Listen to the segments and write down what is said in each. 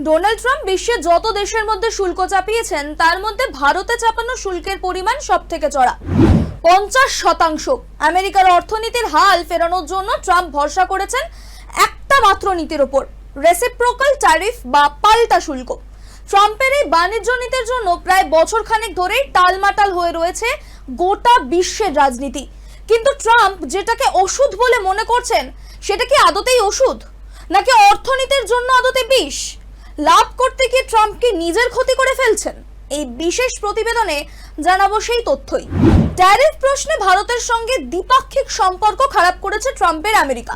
Donald Trump বিশ্বের যত দেশের মধ্যে শুল্ক চাপিয়েছেন তার মধ্যে ভারতে চাপানো শুল্কের পরিমাণ সব থেকে চড়া 50%। আমেরিকার অর্থনীতির হাল ফেরানোর জন্য ট্রাম্প ভরসা করেছেন একটা মাত্র নীতির উপর, রেসিপ্রোকাল ট্যারিফ বা পাল্টা শুল্ক। ট্রাম্পের এই বাণিজ্য নীতির জন্য প্রায় বছর খানেক ধরেই টালমাটাল হয়ে রয়েছে গোটা বিশ্বের রাজনীতি। কিন্তু ট্রাম্প যেটাকে ওষুধ বলে মনে করছেন সেটা কি আদতেই ওষুধ, নাকি অর্থনীতির জন্য আদতে বিষ? লাভ করতে গিয়ে ট্রাম্প কি নিজের ক্ষতি করে ফেলছেন? এই বিশেষ প্রতিবেদনে জানাবো সেই তথ্যই। ট্যারিফ প্রশ্নে ভারতের সঙ্গে দ্বিপাক্ষিক সম্পর্ক খারাপ করেছে ট্রাম্পের আমেরিকা,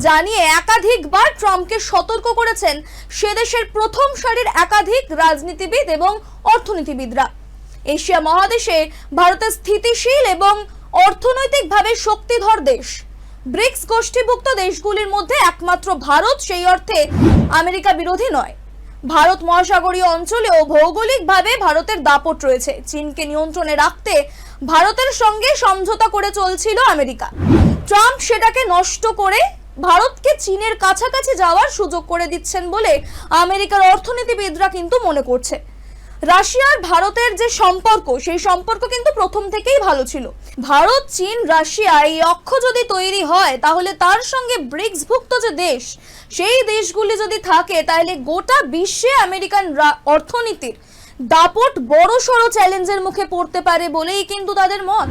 জানিয়ে একাধিকবার ট্রাম্পকে সতর্ক করেছেন সে দেশের প্রথম সারির একাধিক রাজনীতিবিদ এবং অর্থনীতিবিদরা। এশিয়া মহাদেশে ভারতের স্থিতিশীল এবং অর্থনৈতিকভাবে শক্তিধর দেশ। ব্রিক্স গোষ্ঠীভুক্ত দেশগুলির মধ্যে একমাত্র ভারত সেই অর্থে আমেরিকা বিরোধী নয়। ভারত মহাসাগরীয় অঞ্চলেও ভৌগোলিকভাবে ভারতের দাপট রয়েছে। চীনকে নিয়ন্ত্রণে রাখতে ভারতের সঙ্গে সমঝোতা করে চলছিল আমেরিকা। ট্রাম্প সেটাকে নষ্ট করে ভারতকে চীনের কাছাকাছি যাওয়ার সুযোগ করে দিচ্ছেন বলে আমেরিকার অর্থনীতিবিদরা কিন্তু মনে করছে। রাশিয়ার ভারতের যে সম্পর্ক, সেই সম্পর্ক কিন্তু প্রথম থেকেই ভালো ছিল। ভারত, চীন, রাশিয়া এই অক্ষ যদি তৈরি হয় তাহলে তার সঙ্গে ব্রিক্স ভুক্ত যে দেশ, সেই দেশগুলি যদি থাকে তাহলে গোটা বিশ্বে আমেরিকান অর্থনীতির দাপট বড়সড় চ্যালেঞ্জের মুখে পড়তে পারে বলেই কিন্তু তাদের মত।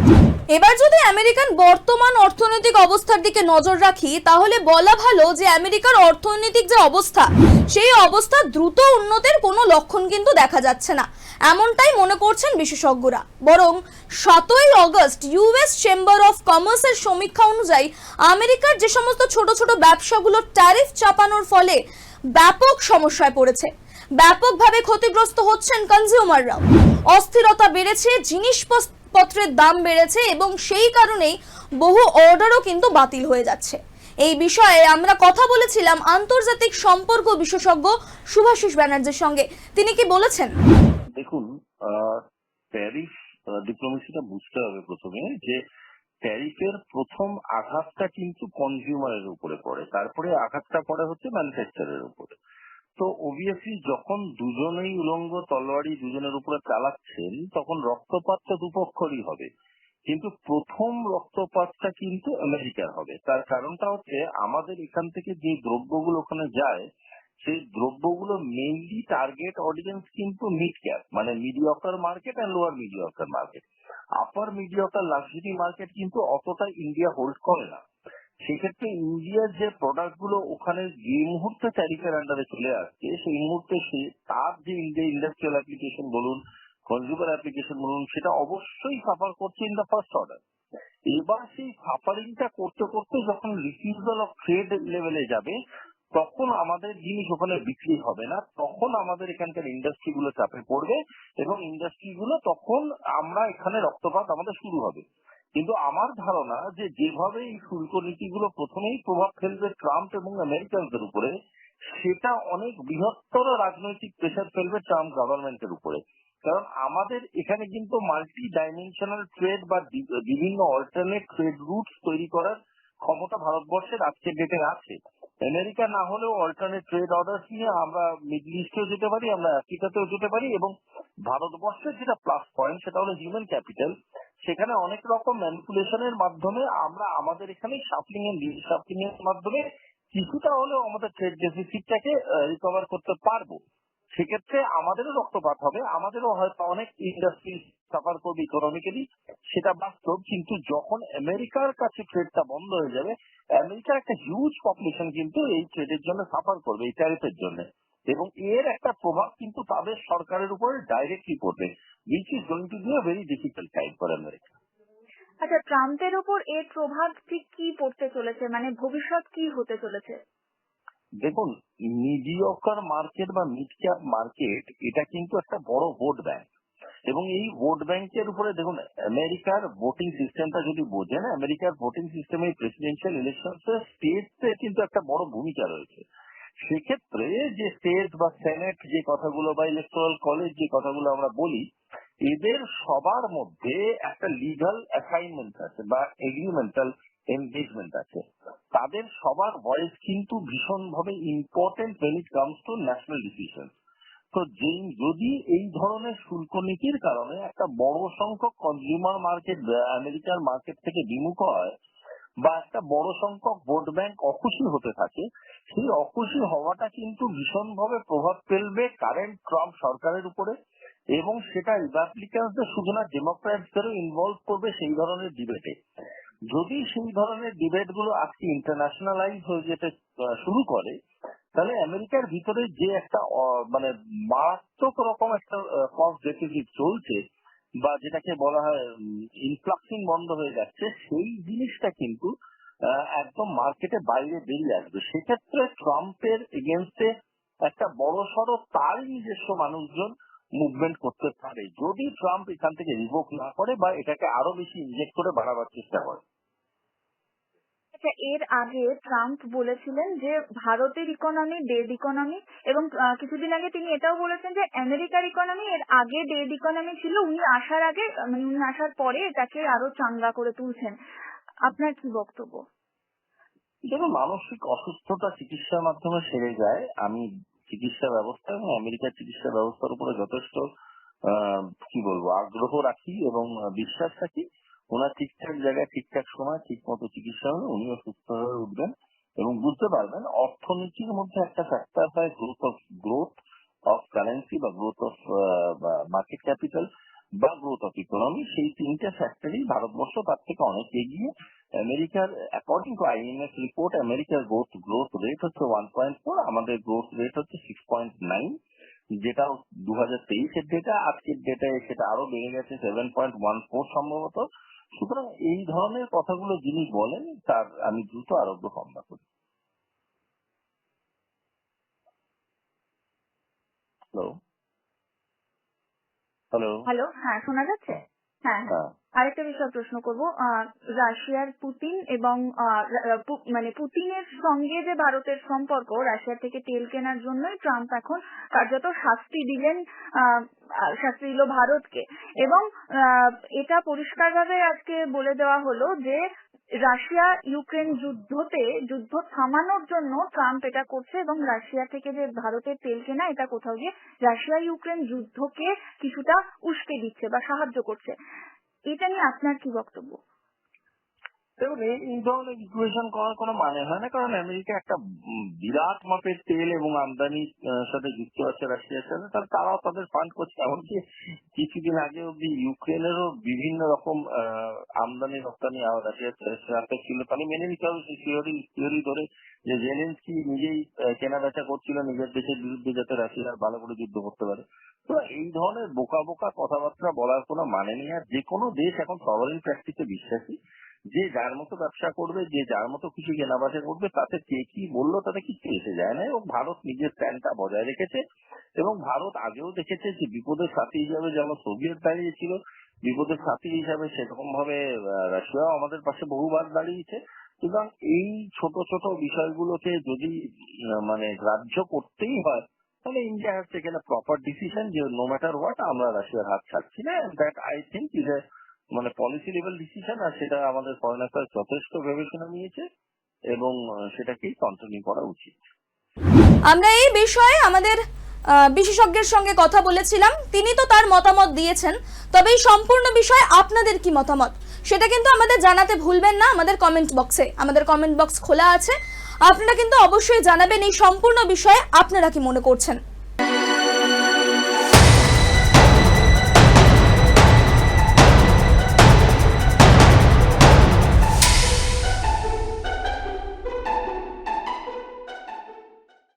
এবার যদি আমেরিকান বর্তমান অর্থনৈতিক অবস্থার দিকে নজর রাখি তাহলে বলা ভালো যে আমেরিকার অর্থনৈতিক যে অবস্থা, সেই অবস্থা দ্রুত উন্নতির কোনো লক্ষণ কিন্তু দেখা যাচ্ছে না, এমনটাই মনে করছেন বিশেষজ্ঞরা। বরং 7ই আগস্ট ইউএস চেম্বার অফ কমার্সের সমীক্ষা অনুযায়ী আমেরিকার যে সমস্ত ছোট ছোট ব্যবসাগুলো ট্যারিফ চাপানোর ফলে ব্যাপক সমস্যায় পড়েছে, ব্যাপকভাবে ক্ষতিগ্রস্ত হচ্ছেন কনজিউমাররাও। অস্থিরতা বেড়েছে, জিনিসপত্রের দাম বেড়েছে এবং সেই কারণেই বহু অর্ডারও কিন্তু বাতিল হয়ে যাচ্ছে। এই বিষয়ে আমরা কথা বলেছিলাম আন্তর্জাতিক সম্পর্ক বিশেষজ্ঞ শুভাশিস ব্যানার্জির সঙ্গে। তিনি কি বলেছেন? দেখুন, ট্যারিফ ডিপ্লোমেসিটা বুঝতে হবে প্রথমে যে ট্যারিফের প্রথম আঘাতটা কিন্তু কনজিউমারের উপরে পড়ে, তারপরে আঘাতটা পড়ে হচ্ছে ম্যানুফ্যাকচারের উপরে। তো অবভিয়াসলি যখন দুজনেই উলঙ্গ তলোয়ারি দুজনের উপরে চালাচ্ছেন তখন রক্তপাত তো দুপক্ষরই হবে, কিন্তু প্রথম রক্তপাতটা কিন্তু আমেরিকার হবে। তার কারণটা হচ্ছে আমাদের এখান থেকে যে দ্রব্যগুলো ওখানে যায় সেই দ্রব্যগুলো মেইনলি টার্গেট অডিয়েন্স কিন্তু মিড ক্যাপ, মানে মিডিয়কার মার্কেট আর লোয়ার মিডিয়কার মার্কেট। আপার মিডিয়কার লাক্সারি মার্কেট কিন্তু অতটা ইন্ডিয়া হোল্ড করে না। সেক্ষেত্রে ইন্ডিয়ার যে প্রোডাক্ট গুলো ওখানে যে মুহূর্তে ট্যারিফের আন্ডারে চলে আসছে সেই মুহূর্তে তার যে ইন্ডাস্ট্রিয়াল অ্যাপ্লিকেশন বলুন, কনজিউমার অ্যাপ্লিকেশন বলুন, সেটা অবশ্যই সাফার করছে ইন দ্য ফার্স্ট অর্ডার। এবার সেই সাফারিংটা করতে করতে যখন রিফিউজাল অফ ট্রেড লেভেলে যাবে তখন আমাদের জিনিস ওখানে বিক্রি হবে না, তখন আমাদের এখানকার ইন্ডাস্ট্রি গুলো চাপে পড়বে এবং ইন্ডাস্ট্রি গুলো তখন আমরা এখানে রক্তপাত আমাদের শুরু হবে। কিন্তু আমার ধারণা যে যেভাবে এই শুল্ক নীতিগুলো প্রথমেই প্রভাব ফেলবে ট্রাম্প এবং আমেরিকানদের উপরে, সেটা অনেক বৃহত্তর রাজনৈতিক প্রেসার ফেলবে ট্রাম্প গভর্নমেন্টের উপরে। কারণ আমাদের এখানে কিন্তু মাল্টি ডাইমেনশনাল ট্রেড বা বিভিন্ন অল্টারনেট ট্রেড রুট তৈরি করার ক্ষমতা ভারতবর্ষের আজকের ডেটে আছে। আমেরিকা না হলেও অল্টারনেট ট্রেড অর্ডার নিয়ে আমরা মিডল ইস্টেও যেতে পারি, আমরা আফ্রিকাতেও যেতে পারি, এবং ভারতবর্ষের যেটা প্লাস পয়েন্ট সেটা হলো হিউম্যান ক্যাপিটাল। সেখানে অনেক রকম ম্যানিপুলেশনের মাধ্যমে আমরা আমাদের এখানে শাফলিং এর মাধ্যমে কিছুটা হলেও আমাদের ট্রেড ডেফিসিটটাকে রিকভার করতে পারবো। সেক্ষেত্রে আমাদেরও রক্তপাত হবে, আমাদেরও হয়তো অনেক ইন্ডাস্ট্রি সাফার করবে ইকোনমিক্যালি, সেটা বাস্তব। কিন্তু যখন আমেরিকার কাছে ট্রেডটা বন্ধ হয়ে যাবে, আমেরিকার একটা হিউজ পপুলেশন কিন্তু এই ট্রেডের জন্য সাফার করবে, এই ট্যারিফের জন্য, এবং এর একটা প্রভাব কিন্তু তাদের সরকারের উপরে ডাইরেক্টলি পড়বে, which is going to be a very difficult time for America. আচ্ছা, ট্রাম্পের উপর এর প্রভাব ঠিক কি পড়তে চলেছে, মানে ভবিষ্যৎ কি হতে চলেছে? দেখুন, মিডিয়কার মার্কেট বা মিড ক্যাপ মার্কেট এটা কিন্তু একটা বড় ভোট ব্যাংক, এবং এই ভোট ব্যাংকের উপরে দেখুন আমেরিকার ভোটিং সিস্টেমটা যদি বোঝেন, আমেরিকার ভোটিং সিস্টেমে প্রেসিডেন্সিয়াল ইলেকশনসে স্টেটসে কিন্তু একটা বড় ভূমিকা রয়েছে। সেক্ষেত্রে যে স্টেট বা সেনেট যে কথাগুলো বা ইলেকটোরাল কলেজ যে কথাগুলো আমরা বলি, এদের সবার মধ্যে একটা লিগাল অ্যাসাইনমেন্ট আছে বা এগ্রিমেন্টাল এনগেজমেন্ট আছে, তাদের সবার ভয়েস কিন্তু ভীষণভাবে important when it comes to national decision. তো যদি এই ধরনের শুল্ক নীতির কারণে একটা বড় সংখ্যক কনজিউমার মার্কেট আমেরিকার মার্কেট থেকে বিমুখ হয় বা একটা বড় সংখ্যক ভোট ব্যাংক অখুশি হতে থাকে, সেই অখুশি হওয়াটা কিন্তু ভীষণভাবে প্রভাব ফেলবে কারেন্ট ট্রাম্প সরকারের উপরে, এবং সেটা রিপাবলিকানদের শুধু না ডেমোক্র্যাটসদেরও ইনভলভ করবে সেই ধরনের ডিবেটে। যদি সেই ধরনের ডিবেট গুলো আজকে ইন্টারন্যাশনালাইজ হয়ে যেতে শুরু করে, তাহলে আমেরিকার ভিতরে যে একটা মানে মারাত্মক রকম একটা কস্ট ডেফিসিট চলছে বা যেটাকে বলা হয় ইনফ্লাক্সিং বন্ধ হয়ে যাচ্ছে, সেই জিনিসটা কিন্তু একদম মার্কেটে বাইরে বেরিয়ে আসবে। সেক্ষেত্রে ট্রাম্পের এগেনস্টে একটা বড় সড়ো তার নিজস্ব মানুষজন মুভমেন্ট করতে পারে, যদি ট্রাম্প এখান থেকে রিভোক না করে বা এটাকে আরো বেশি ইনজেক্ট করে বাড়াবার চেষ্টা করে। আচ্ছা, এর আগে ট্রাম্প বলেছিলেন যে ভারতের ইকোনমি ডেড ইকোনমি, এবং কিছুদিন আগে তিনি এটাও বলেছেন যে আমেরিকার ইকোনমি এর আগে ডেড ইকোনমি ছিল, উনি আসার আগে মানে উনি আসার পরে এটাকে আরো চাঙ্গা করে তুলছেন। আপনার কি বক্তব্য? যেন মানসিক অসুস্থতা চিকিৎসার মাধ্যমে সেরে যায়, আমি চিকিৎসা ব্যবস্থা এবং আমেরিকার চিকিৎসা ব্যবস্থার উপরে যথেষ্ট কি বলবো আগ্রহ রাখি এবং বিশ্বাস রাখি। ওনার ঠিকঠাক জায়গায় ঠিকঠাক সময় ঠিক মতো চিকিৎসা হলে উনিও সুস্থ হয়ে উঠবেন এবং বুঝতে পারবেন অর্থনীতির মধ্যে একটা ফ্যাক্টর হয় গ্রোথ অফ কারেন্সি বা গ্রোথ অফ মার্কেট ক্যাপিটাল বা গ্রোথ অফ ইকোনমি। সেই তিনটে ফ্যাক্টরই ভারতবর্ষ তার থেকে অনেক এগিয়ে। আমেরিকার অ্যাকর্ডিং টু আইএমএফ রিপোর্ট আমেরিকার গ্রোথ রেট হচ্ছে 1.4, আমাদের গ্রোথ রেট হচ্ছে 6.9, যেটা 2023-এর ডেটা। আজকের ডেটায় সেটা আরো বেড়ে গেছে 7.14 সম্ভবত। সুতরাং এই ধরনের কথাগুলো যিনি বলেন তার আমি দ্রুত আরোগ্য কামনা করি। হ্যালো, হ্যাঁ, শোনা যাচ্ছে? হ্যাঁ, আরেকটা বিষয় প্রশ্ন করব, রাশিয়ার পুতিন এবং মানে পুতিনের সঙ্গে যে ভারতের সম্পর্ক, রাশিয়া থেকে তেল কেনার জন্যই ট্রাম্প এখন কার্যত শাস্তি দিল ভারতকে, এবং এটা পরিষ্কারভাবে আজকে বলে দেওয়া হলো যে রাশিয়া ইউক্রেন যুদ্ধ থামানোর জন্য ট্রাম্প এটা করছে, এবং রাশিয়া থেকে যে ভারতের তেল কেনা এটা কোথাও গিয়ে রাশিয়া ইউক্রেন যুদ্ধকে কিছুটা উস্কে দিচ্ছে বা সাহায্য করছে। এটা নিয়ে আপনার কি বক্তব্য? দেখুন, এই ধরনের ইকুয়েশন করার কোনো মানে হয় না, কারণ আমেরিকা একটা বিরাট মাপের তেল এবং আমদানির সাথে যুক্ত আছে রাশিয়ার সাথে, তারাও তাদের ফান্ড করছে। এমনকি কিছুদিন আগে অব্দি ইউক্রেনেরও বিভিন্ন রকম আমদানি রপ্তানি রাশিয়ার সাথে ছিল। তাহলে মেনে নিতে হবে সেই থিওরি ধরে যে জেলেনস্কি নিজেই কেনা বেচা করছিল নিজের দেশের বিরুদ্ধে যাতে রাশিয়ার ভালো করে যুদ্ধ করতে পারে। তো এই ধরনের বোকা বোকা কথাবার্তা বলার কোনো মানে নেই। আর যে কোনো দেশ এখন সভারেন প্র্যাকটিসে বিশ্বাসী, যে যার মতো ব্যবসা করবে, যে যার মতো খুশি কেনাবেচা করবে, তাতে কে কি বললো তাতে কিছু এসে যায় না। এবং ভারত নিজের স্ট্যান্ডটা বজায় রেখেছে, এবং ভারত আগেও দেখেছে যে বিপদের সাথী হিসাবে যেমন সোভিয়েত দাঁড়িয়েছিল, বিপদের সাথী হিসাবে সেরকম ভাবে রাশিয়াও আমাদের পাশে বহুবার দাঁড়িয়েছে। সুতরাং এই ছোট ছোট বিষয়গুলোকে যদি মানে গ্রাহ্য করতেই হয়, তাহলে India has taken a proper decision যে নো ম্যাটার হোয়াট আমরা রাশিয়ার হাত ছাড়ছি না। That I think is a মানে পলিসি লেভেল ডিসিশন, আর সেটা আমাদের ফরেন অ্যাফেয়ার্স যথেষ্ট বিবেচনা নিয়েছে এবং সেটাকেই কন্টিনিউ করা উচিত। আমরা এই বিষয়ে আমাদের বিশেষজ্ঞের সঙ্গে কথা বলেছিলাম, তিনি তো তার মতামত দিয়েছেন। তবে এই সম্পূর্ণ বিষয়ে আপনাদের কি মতামত সেটা কিন্তু আমাদের জানাতে ভুলবেন না আমাদের কমেন্ট বক্সে। আমাদের কমেন্ট বক্স খোলা আছে, আপনারা কিন্তু অবশ্যই জানাবেন এই সম্পূর্ণ বিষয়ে আপনারা কি মনে করছেন।